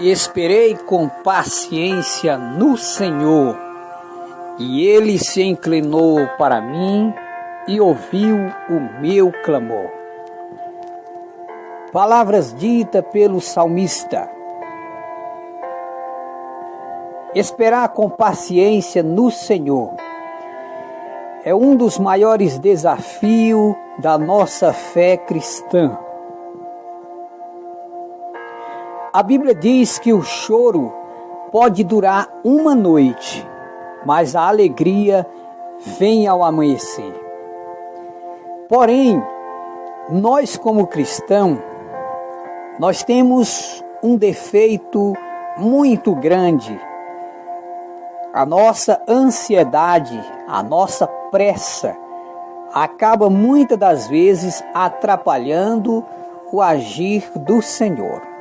E esperei com paciência no Senhor, e Ele se inclinou para mim e ouviu o meu clamor. Palavras ditas pelo salmista. Esperar com paciência no Senhor é um dos maiores desafios da nossa fé cristã. A Bíblia diz que o choro pode durar uma noite, mas a alegria vem ao amanhecer. Porém, nós como cristãos, nós temos um defeito muito grande. A nossa ansiedade, a nossa pressa, acaba muitas das vezes atrapalhando o agir do Senhor.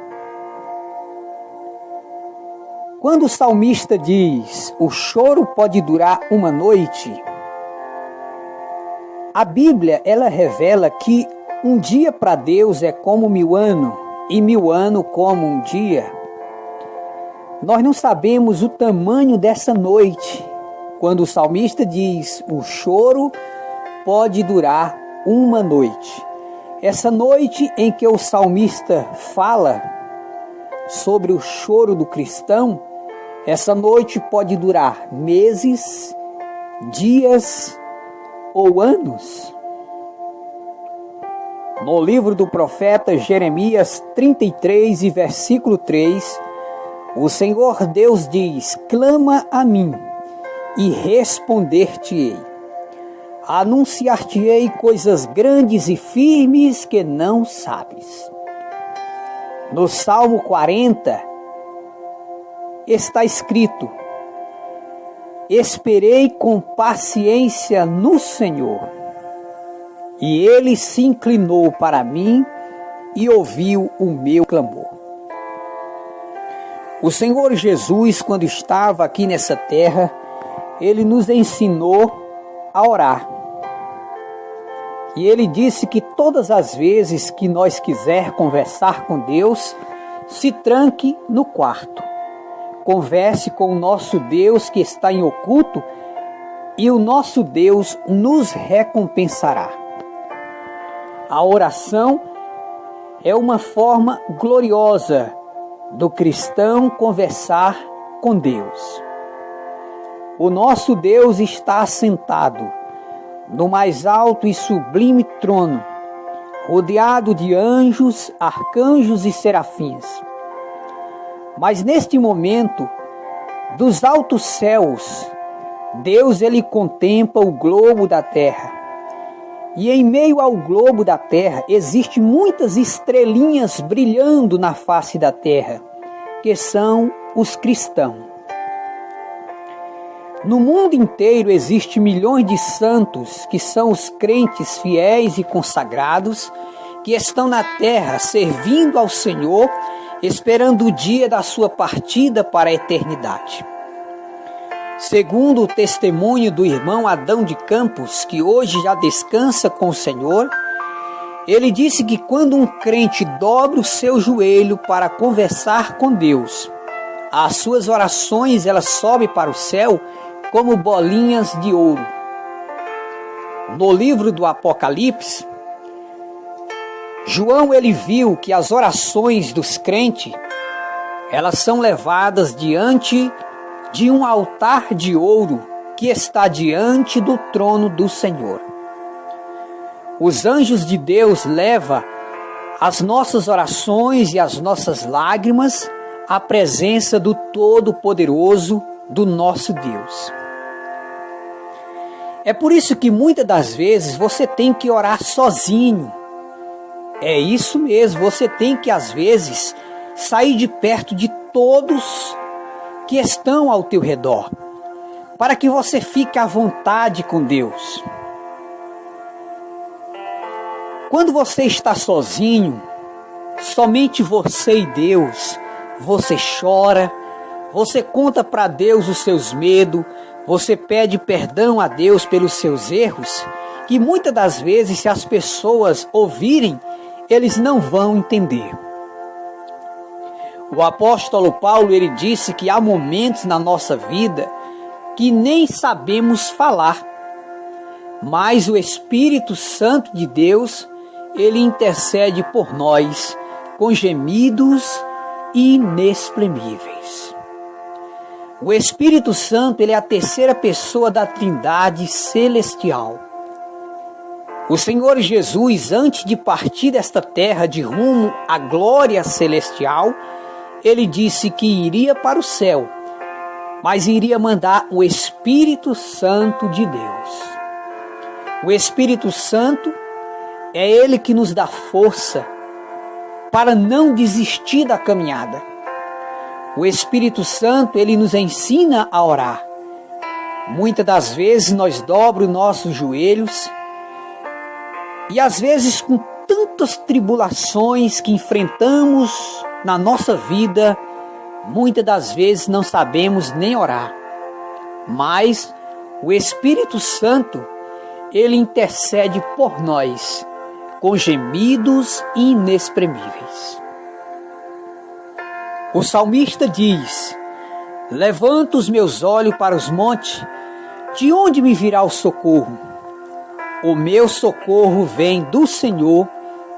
Quando o salmista diz, o choro pode durar uma noite, a Bíblia ela revela que um dia para Deus é como 1000 anos e 1000 anos como um dia. Nós não sabemos o tamanho dessa noite, quando o salmista diz, o choro pode durar uma noite. Essa noite em que o salmista fala sobre o choro do cristão, essa noite pode durar meses, dias ou anos. No livro do profeta Jeremias 33 e versículo 3, o Senhor Deus diz, clama a mim e responder-te-ei. Anunciar-te-ei coisas grandes e firmes que não sabes. No Salmo 40, está escrito, esperei com paciência no Senhor, e Ele se inclinou para mim e ouviu o meu clamor. O Senhor Jesus, quando estava aqui nessa terra, Ele nos ensinou a orar. E Ele disse que todas as vezes que nós quiser conversar com Deus, se tranque no quarto. Converse com o nosso Deus que está em oculto e o nosso Deus nos recompensará. A oração é uma forma gloriosa do cristão conversar com Deus. O nosso Deus está assentado no mais alto e sublime trono, rodeado de anjos, arcanjos e serafins. Mas neste momento, dos altos céus, Deus ele contempla o globo da terra. E em meio ao globo da terra, existem muitas estrelinhas brilhando na face da terra, que são os cristãos. No mundo inteiro existem milhões de santos, que são os crentes fiéis e consagrados, que estão na terra servindo ao Senhor, esperando o dia da sua partida para a eternidade. Segundo o testemunho do irmão Adão de Campos, que hoje já descansa com o Senhor, ele disse que quando um crente dobra o seu joelho para conversar com Deus, as suas orações elas sobem para o céu como bolinhas de ouro. No livro do Apocalipse, João ele viu que as orações dos crentes, elas são levadas diante de um altar de ouro que está diante do trono do Senhor. Os anjos de Deus levam as nossas orações e as nossas lágrimas à presença do Todo-Poderoso, do nosso Deus. É por isso que muitas das vezes você tem que orar sozinho. É isso mesmo, você tem que às vezes sair de perto de todos que estão ao teu redor, para que você fique à vontade com Deus. Quando você está sozinho, somente você e Deus, você chora, você conta para Deus os seus medos, você pede perdão a Deus pelos seus erros, que muitas das vezes, se as pessoas ouvirem, eles não vão entender. O apóstolo Paulo, ele disse que há momentos na nossa vida que nem sabemos falar, mas o Espírito Santo de Deus, ele intercede por nós com gemidos inexprimíveis. O Espírito Santo, ele é a terceira pessoa da Trindade celestial. O Senhor Jesus, antes de partir desta terra de rumo à glória celestial, ele disse que iria para o céu, mas iria mandar o Espírito Santo de Deus. O Espírito Santo é ele que nos dá força para não desistir da caminhada. O Espírito Santo, ele nos ensina a orar. Muitas das vezes nós dobramos nossos joelhos e às vezes com tantas tribulações que enfrentamos na nossa vida, muitas das vezes não sabemos nem orar. Mas o Espírito Santo, ele intercede por nós com gemidos inexprimíveis. O salmista diz: levanto os meus olhos para os montes, de onde me virá o socorro? O meu socorro vem do Senhor,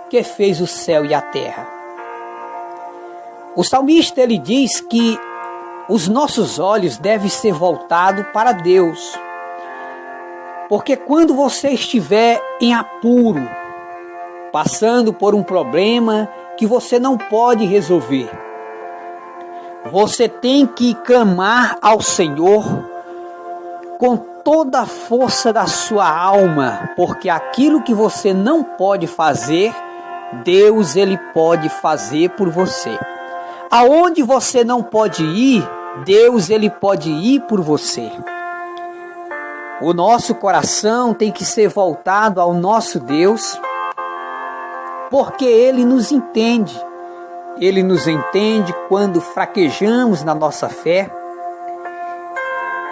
que fez o céu e a terra. O salmista, ele diz que os nossos olhos devem ser voltados para Deus. Porque quando você estiver em apuro, passando por um problema que você não pode resolver, você tem que clamar ao Senhor com toda a força da sua alma, porque aquilo que você não pode fazer, Deus, ele pode fazer por você. Aonde você não pode ir, Deus, ele pode ir por você. O nosso coração tem que ser voltado ao nosso Deus, porque ele nos entende. Ele nos entende quando fraquejamos na nossa fé.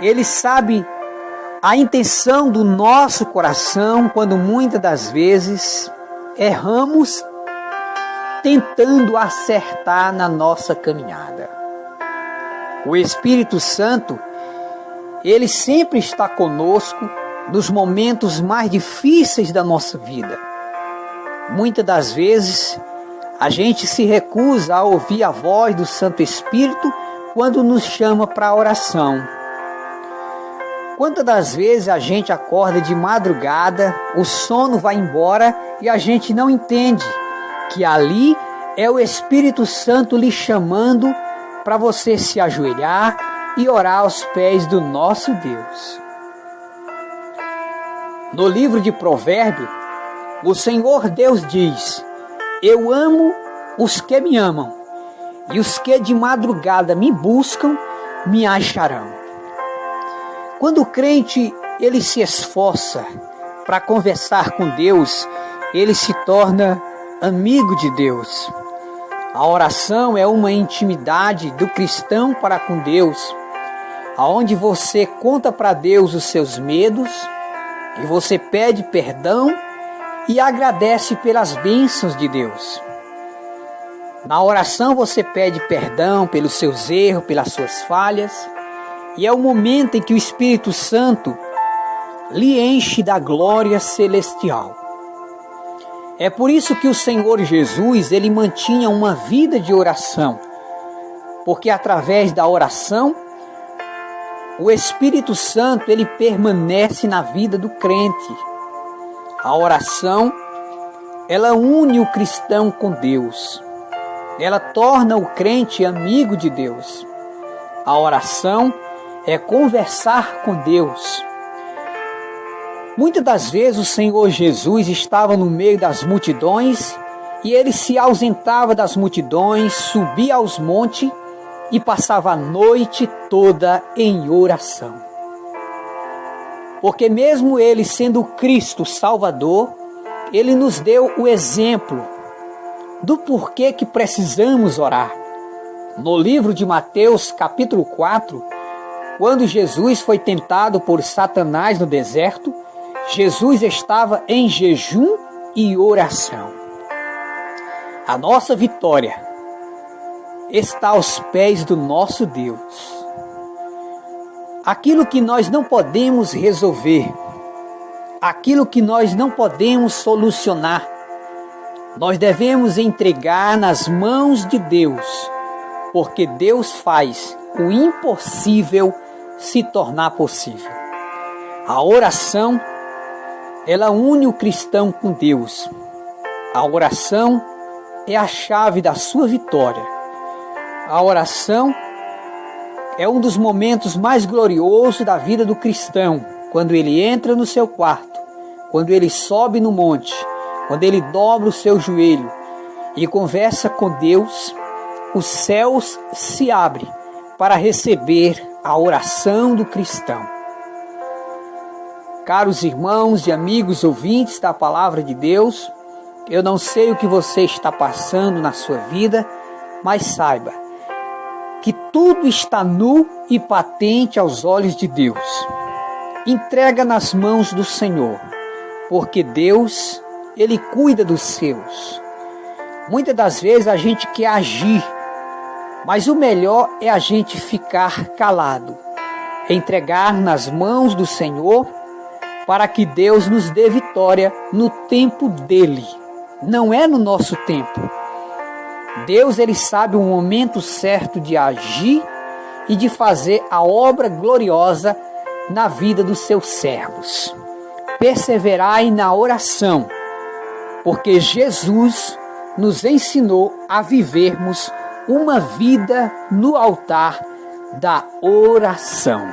Ele sabe a intenção do nosso coração quando muitas das vezes erramos tentando acertar na nossa caminhada. O Espírito Santo, ele sempre está conosco nos momentos mais difíceis da nossa vida. Muitas das vezes a gente se recusa a ouvir a voz do Santo Espírito quando nos chama para a oração. Quantas das vezes a gente acorda de madrugada, o sono vai embora e a gente não entende que ali é o Espírito Santo lhe chamando para você se ajoelhar e orar aos pés do nosso Deus. No livro de Provérbios, o Senhor Deus diz: eu amo os que me amam, e os que de madrugada me buscam, me acharão. Quando o crente, ele se esforça para conversar com Deus, ele se torna amigo de Deus. A oração é uma intimidade do cristão para com Deus, aonde você conta para Deus os seus medos, e você pede perdão e agradece pelas bênçãos de Deus. Na oração você pede perdão pelos seus erros, pelas suas falhas, e é o momento em que o Espírito Santo lhe enche da glória celestial. É por isso que o Senhor Jesus, ele mantinha uma vida de oração, porque através da oração, o Espírito Santo, ele permanece na vida do crente. A oração, ela une o cristão com Deus. Ela torna o crente amigo de Deus. A oração é conversar com Deus. Muitas das vezes o Senhor Jesus estava no meio das multidões e ele se ausentava das multidões, subia aos montes e passava a noite toda em oração. Porque mesmo ele sendo Cristo Salvador, ele nos deu o exemplo do porquê que precisamos orar. No livro de Mateus, capítulo 4, quando Jesus foi tentado por Satanás no deserto, Jesus estava em jejum e oração. A nossa vitória está aos pés do nosso Deus. Aquilo que nós não podemos resolver, aquilo que nós não podemos solucionar, nós devemos entregar nas mãos de Deus, porque Deus faz o impossível se tornar possível. A oração, ela une o cristão com Deus. A oração é a chave da sua vitória. A oração é um dos momentos mais gloriosos da vida do cristão, quando ele entra no seu quarto, quando ele sobe no monte, quando ele dobra o seu joelho e conversa com Deus, os céus se abrem para receber a oração do cristão. Caros irmãos e amigos ouvintes da Palavra de Deus, eu não sei o que você está passando na sua vida, mas saiba que tudo está nu e patente aos olhos de Deus. Entrega nas mãos do Senhor, porque Deus, Ele cuida dos seus. Muitas das vezes a gente quer agir, mas o melhor é a gente ficar calado, entregar nas mãos do Senhor, para que Deus nos dê vitória no tempo dEle, não é no nosso tempo. Deus, Ele sabe o momento certo de agir e de fazer a obra gloriosa na vida dos seus servos. Perseverai na oração, porque Jesus nos ensinou a vivermos uma vida no altar da oração.